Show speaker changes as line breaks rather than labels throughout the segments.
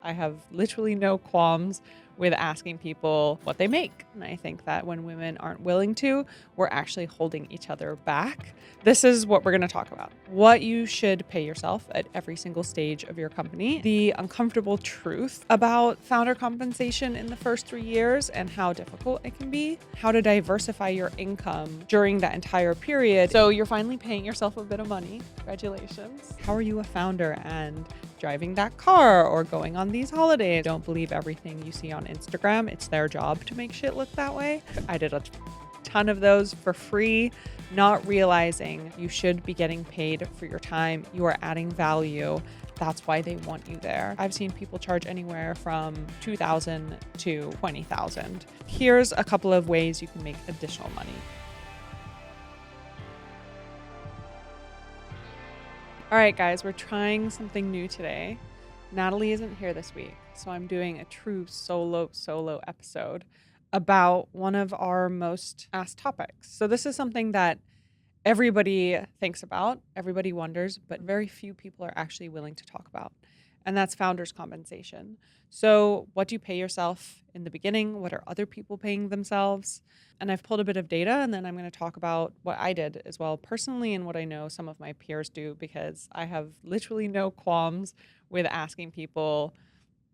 I have literally no qualms with asking people what they make. And I think that when women aren't willing to, we're actually holding each other back. This is what we're going to talk about. What you should pay yourself at every single stage of your company. The uncomfortable truth about founder compensation in the first 3 years and how difficult it can be. How to diversify your income during that entire period. So you're finally paying yourself a bit of money. Congratulations. How are you a founder and driving that car or going on these holidays? Don't believe everything you see on Instagram. It's their job to make shit look that way. I did a ton of those for free, not realizing you should be getting paid for your time. You are adding value. That's why they want you there. I've seen people charge anywhere from $2,000 to $20,000. Here's a couple of ways you can make additional money. All right, guys, we're trying something new today. Natalie isn't here this week, so I'm doing a true solo episode about one of our most asked topics. So this is something that everybody thinks about, everybody wonders, but very few people are actually willing to talk about. And that's founders' compensation. So what do you pay yourself in the beginning? What are other people paying themselves? And I've pulled a bit of data, and then I'm going to talk about what I did as well personally and what I know some of my peers do, because I have literally no qualms with asking people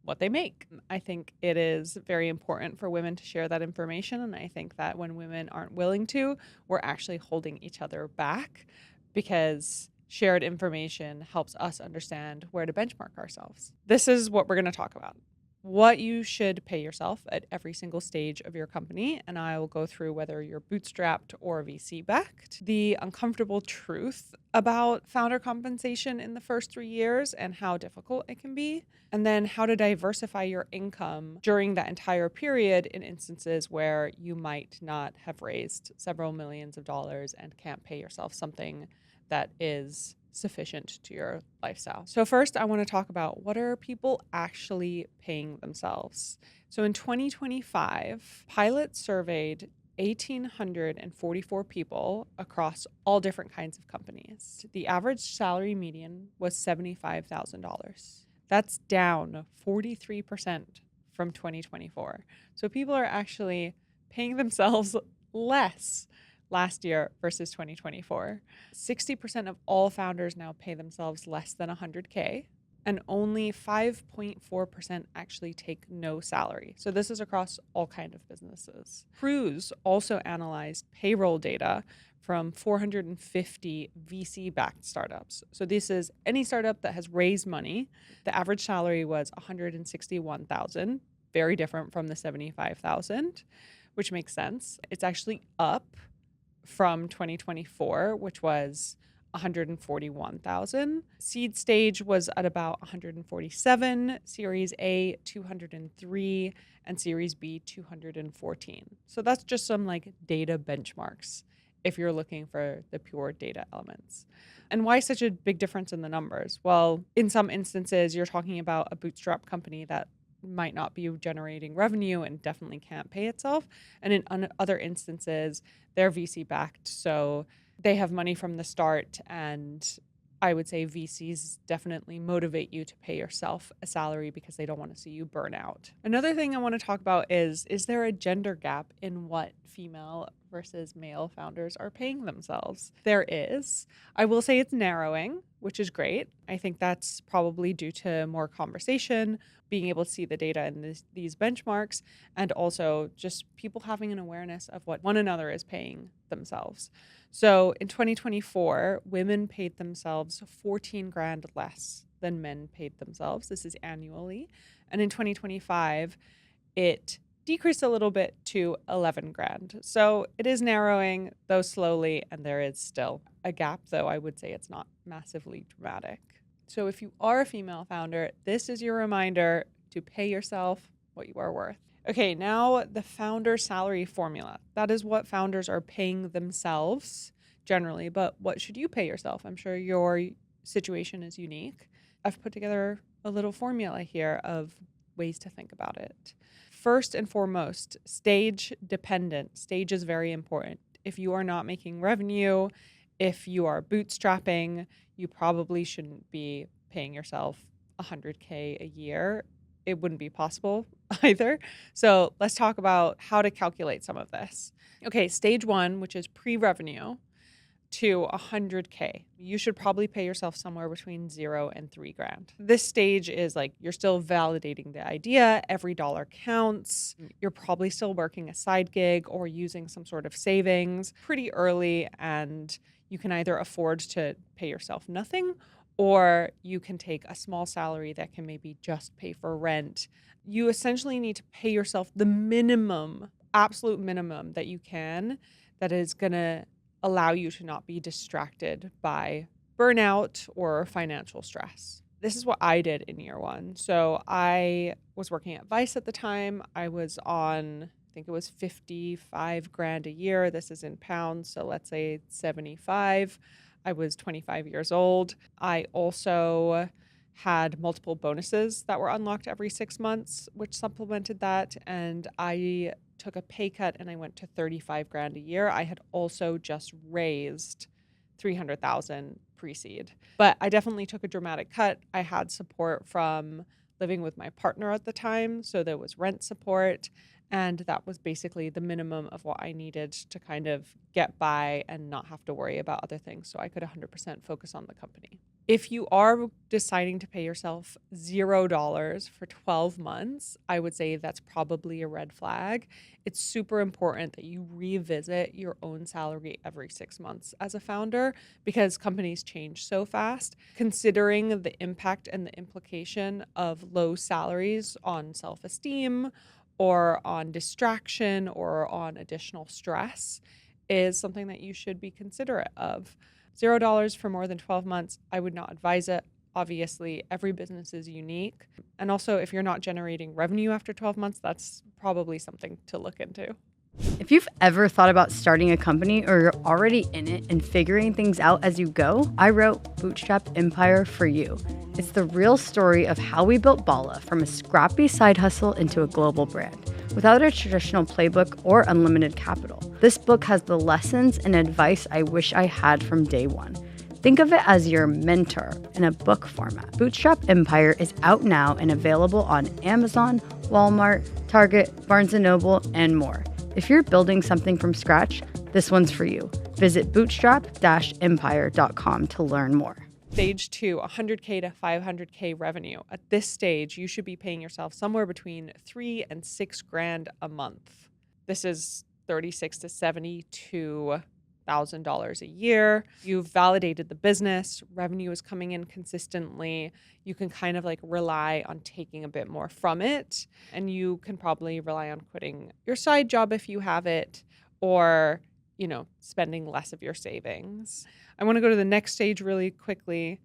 what they make. I think it is very important for women to share that information. And I think that when women aren't willing to, we're actually holding each other back, because shared information helps us understand where to benchmark ourselves. This is what we're going to talk about. What you should pay yourself at every single stage of your company. And I will go through whether you're bootstrapped or VC backed. The uncomfortable truth about founder compensation in the first 3 years and how difficult it can be. And then how to diversify your income during that entire period in instances where you might not have raised several millions of dollars and can't pay yourself something that is sufficient to your lifestyle. So first, I want to talk about what are people actually paying themselves. So in 2025, Pilot surveyed 1,844 people across all different kinds of companies. The average salary median was $75,000. That's down 43% from 2024. So people are actually paying themselves less last year versus 2024. 60% of all founders now pay themselves less than $100K, and only 5.4% actually take no salary. So this is across all kinds of businesses. Cruise also analyzed payroll data from 450 VC-backed startups. So this is any startup that has raised money. The average salary was $161,000, very different from the $75,000, which makes sense. It's actually up from 2024, which was 141,000. Seed stage was at about 147, Series A 203, and Series B 214. So that's just some like data benchmarks if you're looking for the pure data elements. And why such a big difference in the numbers? Well, in some instances, you're talking about a bootstrap company that might not be generating revenue and definitely can't pay itself. And in other instances, they're VC backed. So they have money from the start. And I would say VCs definitely motivate you to pay yourself a salary because they don't want to see you burn out. Another thing I want to talk about is there a gender gap in what female versus male founders are paying themselves? There is. I will say it's narrowing, which is great. I think that's probably due to more conversation, being able to see the data in these benchmarks, and also just people having an awareness of what one another is paying themselves. So in 2024, women paid themselves 14 grand less than men paid themselves. This is annually. And in 2025, it decreased a little bit to 11 grand. So it is narrowing, though slowly, and there is still a gap, though I would say it's not massively dramatic. So if you are a female founder, this is your reminder to pay yourself what you are worth. Okay, now the founder salary formula. That is what founders are paying themselves generally, but what should you pay yourself? I'm sure your situation is unique. I've put together a little formula here of ways to think about it. First and foremost, stage dependent. Stage is very important. If you are not making revenue, if you are bootstrapping, you probably shouldn't be paying yourself $100K a year it wouldn't be possible either. So let's talk about how to calculate some of this. Okay, stage 1, which is pre-revenue, to 100K. You should probably pay yourself somewhere between 0 and 3 grand. This stage is like you're still validating the idea. Every dollar counts. You're probably still working a side gig or using some sort of savings pretty early, and you can either afford to pay yourself nothing, or you can take a small salary that can maybe just pay for rent. You essentially need to pay yourself the minimum, absolute minimum that you can, that is going to allow you to not be distracted by burnout or financial stress. This is what I did in year 1. So I was working at Vice at the time. I was on, I think it was 55 grand a year. This is in pounds. So let's say 75. I was 25 years old. I also had multiple bonuses that were unlocked every 6 months, which supplemented that. And I took a pay cut and I went to 35 grand a year. I had also just raised 300,000 pre-seed, but I definitely took a dramatic cut. I had support from living with my partner at the time. So there was rent support, and that was basically the minimum of what I needed to kind of get by and not have to worry about other things. So I could 100% focus on the company. If you are deciding to pay yourself $0 for 12 months, I would say that's probably a red flag. It's super important that you revisit your own salary every 6 months as a founder, because companies change so fast. Considering the impact and the implication of low salaries on self-esteem or on distraction or on additional stress is something that you should be considerate of. $0 for more than 12 months, I would not advise it. Obviously, every business is unique. And also, if you're not generating revenue after 12 months, that's probably something to look into.
If you've ever thought about starting a company or you're already in it and figuring things out as you go, I wrote Bootstrapped Empire for you. It's the real story of how we built Bala from a scrappy side hustle into a global brand, without a traditional playbook or unlimited capital. This book has the lessons and advice I wish I had from day one. Think of it as your mentor in a book format. Bootstrap Empire is out now and available on Amazon, Walmart, Target, Barnes & Noble, and more. If you're building something from scratch, this one's for you. Visit bootstrap-empire.com to learn more.
Stage 2, 100K to 500K revenue. At this stage, you should be paying yourself somewhere between 3 and 6 grand a month. This is $36,000 to $72,000 a year. You've validated the business. Revenue is coming in consistently. You can kind of like rely on taking a bit more from it. And you can probably rely on quitting your side job if you have it, or, spending less of your savings. I want to go to the next stage really quickly.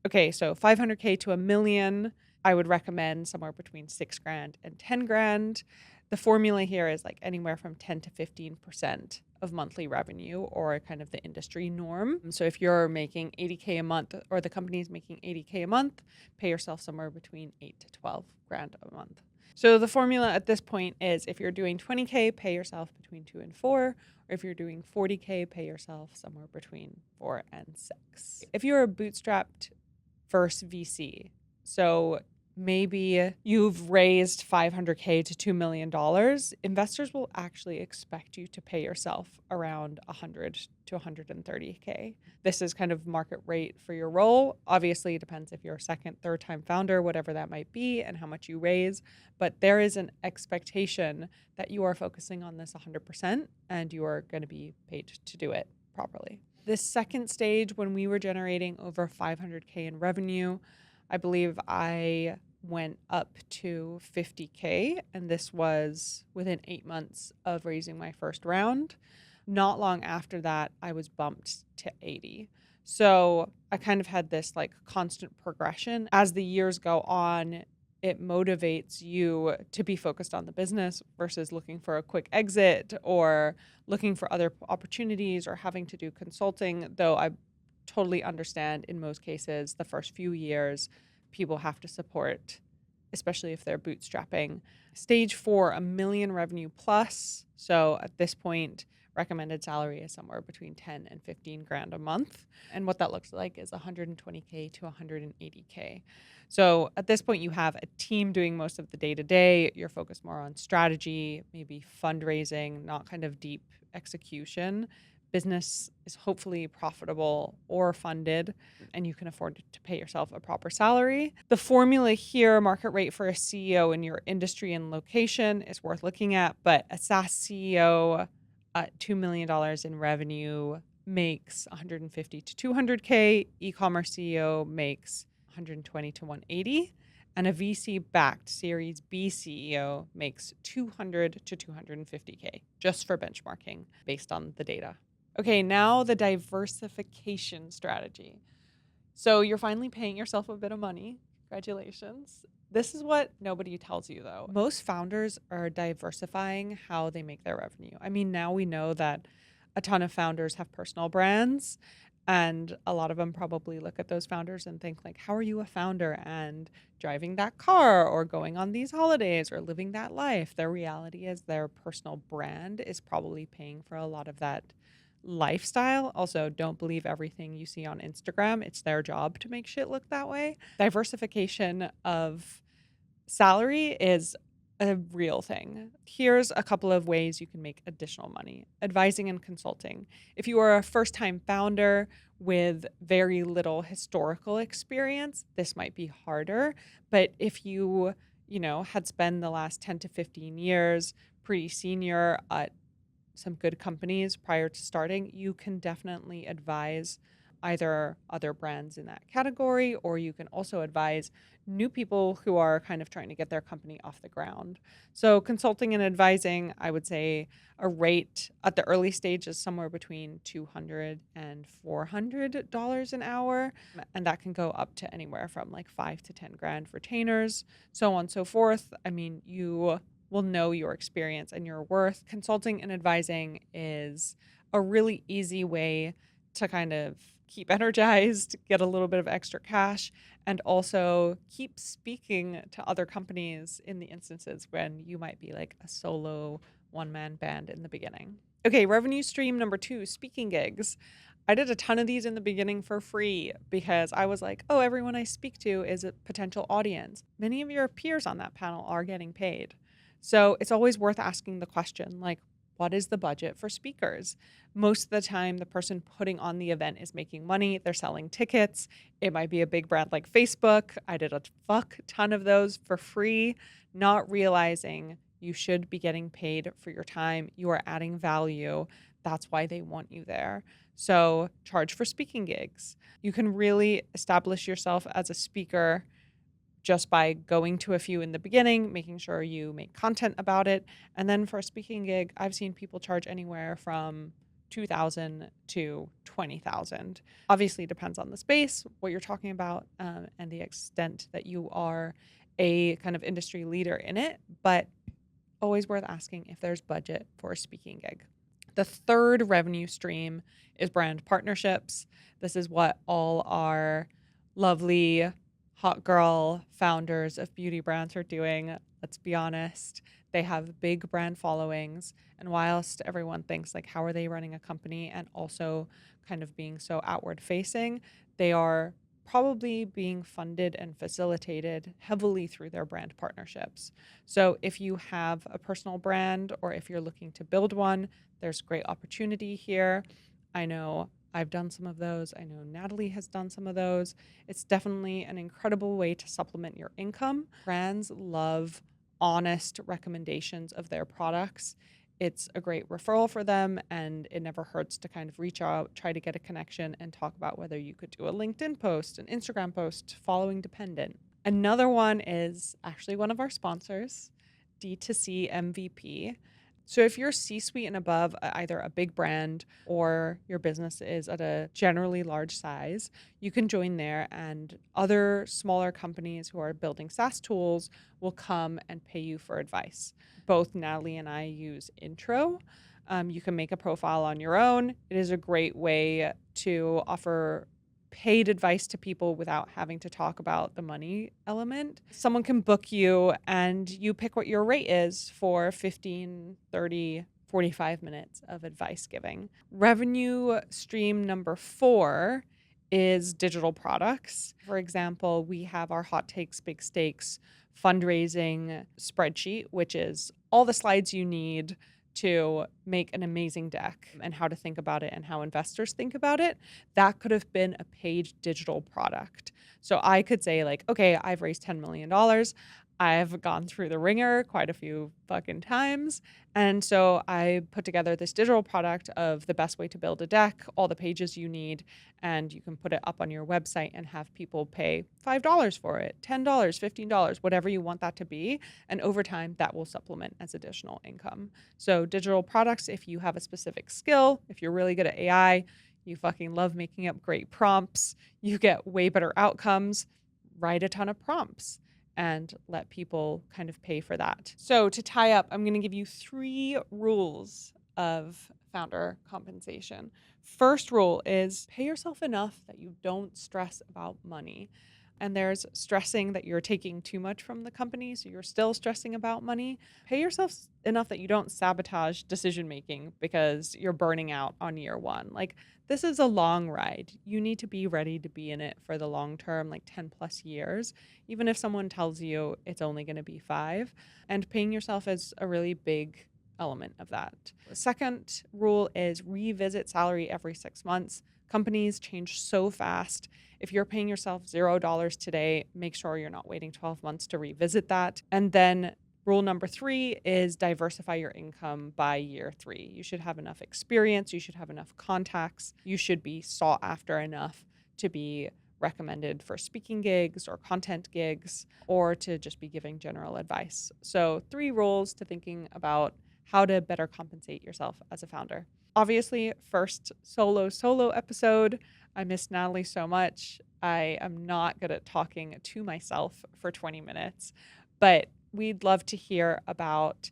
Okay, so 500K to $1 million, I would recommend somewhere between 6 grand and 10 grand. The formula here is like anywhere from 10 to 15% of monthly revenue, or kind of the industry norm. So if you're making 80K a month, or the company is making 80K a month, pay yourself somewhere between 8 to 12 grand a month. So the formula at this point is if you're doing 20K, pay yourself between 2 and 4, or if you're doing 40K, pay yourself somewhere between 4 and 6. If you're a bootstrapped first VC, so maybe you've raised 500K to $2 million, investors will actually expect you to pay yourself around 100 to 130K. This is kind of market rate for your role. Obviously, it depends if you're a second, third time founder, whatever that might be, and how much you raise. But there is an expectation that you are focusing on this 100% and you are going to be paid to do it properly. This second stage, when we were generating over 500K in revenue, I believe I went up to 50K, and this was within 8 months of raising my first round. Not long after that, I was bumped to 80. So I kind of had this like constant progression. As the years go on, it motivates you to be focused on the business versus looking for a quick exit or looking for other opportunities or having to do consulting, though I totally understand in most cases the first few years people have to support, especially if they're bootstrapping. Stage 4, $1 million revenue plus. So at this point, recommended salary is somewhere between 10 and 15 grand a month. And what that looks like is 120K to 180K. So at this point, you have a team doing most of the day to day. You're focused more on strategy, maybe fundraising, not kind of deep execution. Business is hopefully profitable or funded, and you can afford to pay yourself a proper salary. The formula here, market rate for a CEO in your industry and location, is worth looking at, but a SaaS CEO at $2 million in revenue makes 150 to 200K. E-commerce CEO makes 120 to 180. And a VC-backed Series B CEO makes 200 to 250K, just for benchmarking based on the data. Okay, now the diversification strategy. So you're finally paying yourself a bit of money. Congratulations. This is what nobody tells you, though. Most founders are diversifying how they make their revenue. I mean, now we know that a ton of founders have personal brands, and a lot of them probably look at those founders and think like, how are you a founder and driving that car or going on these holidays or living that life? Their reality is their personal brand is probably paying for a lot of that lifestyle. Also, don't believe everything you see on Instagram. It's their job to make shit look that way. Diversification of salary is a real thing. Here's a couple of ways you can make additional money. Advising and consulting. If you are a first-time founder with very little historical experience, this might be harder. But if you had spent the last 10 to 15 years pretty senior at some good companies prior to starting, you can definitely advise either other brands in that category, or you can also advise new people who are kind of trying to get their company off the ground. So consulting and advising, I would say a rate at the early stage is somewhere between $200 and $400 an hour. And that can go up to anywhere from like 5 to 10 grand retainers, so on and so forth. I mean, you will know your experience and your worth. Consulting and advising is a really easy way to kind of keep energized, get a little bit of extra cash, and also keep speaking to other companies in the instances when you might be like a solo one-man band in the beginning. Okay, revenue stream number 2, speaking gigs. I did a ton of these in the beginning for free because I was like, oh, everyone I speak to is a potential audience. Many of your peers on that panel are getting paid. So it's always worth asking the question, like, what is the budget for speakers? Most of the time, the person putting on the event is making money. They're selling tickets. It might be a big brand like Facebook. I did a fuck ton of those for free, not realizing you should be getting paid for your time. You are adding value. That's why they want you there. So charge for speaking gigs. You can really establish yourself as a speaker just by going to a few in the beginning, making sure you make content about it. And then for a speaking gig, I've seen people charge anywhere from $2,000 to $20,000. Obviously, it depends on the space, what you're talking about, and the extent that you are a kind of industry leader in it. But always worth asking if there's budget for a speaking gig. The third revenue stream is brand partnerships. This is what all our lovely hot girl founders of beauty brands are doing. Let's be honest. They have big brand followings. And whilst everyone thinks like, how are they running a company and also kind of being so outward facing, they are probably being funded and facilitated heavily through their brand partnerships. So if you have a personal brand or if you're looking to build one, there's great opportunity here. I know I've done some of those. I know Natalie has done some of those. It's definitely an incredible way to supplement your income. Brands love honest recommendations of their products. It's a great referral for them, and it never hurts to kind of reach out, try to get a connection, and talk about whether you could do a LinkedIn post, an Instagram post, following dependent. Another one is actually one of our sponsors, D2C MVP. So if you're C-suite and above either a big brand or your business is at a generally large size, you can join there, and other smaller companies who are building SaaS tools will come and pay you for advice. Both Natalie and I use Intro. You can make a profile on your own. It is a great way to offer paid advice to people without having to talk about the money element. Someone can book you and you pick what your rate is for 15, 30, 45 minutes of advice giving. Revenue stream number 4 is digital products. For example, we have our hot takes, big stakes fundraising spreadsheet, which is all the slides you need to make an amazing deck and how to think about it and how investors think about it. That could have been a paid digital product. So I could say like, okay, I've raised $10 million. I've gone through the ringer quite a few fucking times. And so I put together this digital product of the best way to build a deck, all the pages you need, and you can put it up on your website and have people pay $5 for it, $10, $15, whatever you want that to be. And over time, that will supplement as additional income. So digital products, if you have a specific skill, if you're really good at AI, you fucking love making up great prompts, you get way better outcomes, write a ton of prompts and let people kind of pay for that. So to tie up, I'm going to give you 3 rules of founder compensation. First rule is pay yourself enough that you don't stress about money. And there's stressing that you're taking too much from the company, so you're still stressing about money. Pay yourself enough that you don't sabotage decision making because you're burning out on year 1. Like, this is a long ride. You need to be ready to be in it for the long term, like 10 plus years, even if someone tells you it's only going to be 5. And paying yourself is a really big element of that. The second rule is revisit salary every 6 months. Companies change so fast. If you're paying yourself $0 today, make sure you're not waiting 12 months to revisit that. And then rule number 3 is diversify your income by year 3. You should have enough experience. You should have enough contacts. You should be sought after enough to be recommended for speaking gigs or content gigs, or to just be giving general advice. So 3 rules to thinking about how to better compensate yourself as a founder. Obviously, first solo episode. I miss Natalie so much. I am not good at talking to myself for 20 minutes, but we'd love to hear about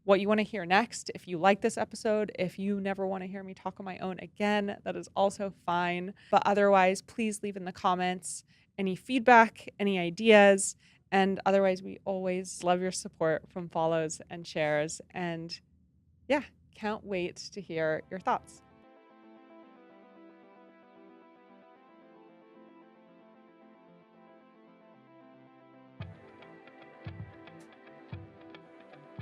what you want to hear next. If you like this episode, if you never want to hear me talk on my own again, that is also fine. But otherwise, please leave in the comments any feedback, any ideas. And otherwise, we always love your support from follows and shares. And yeah, can't wait to hear your thoughts.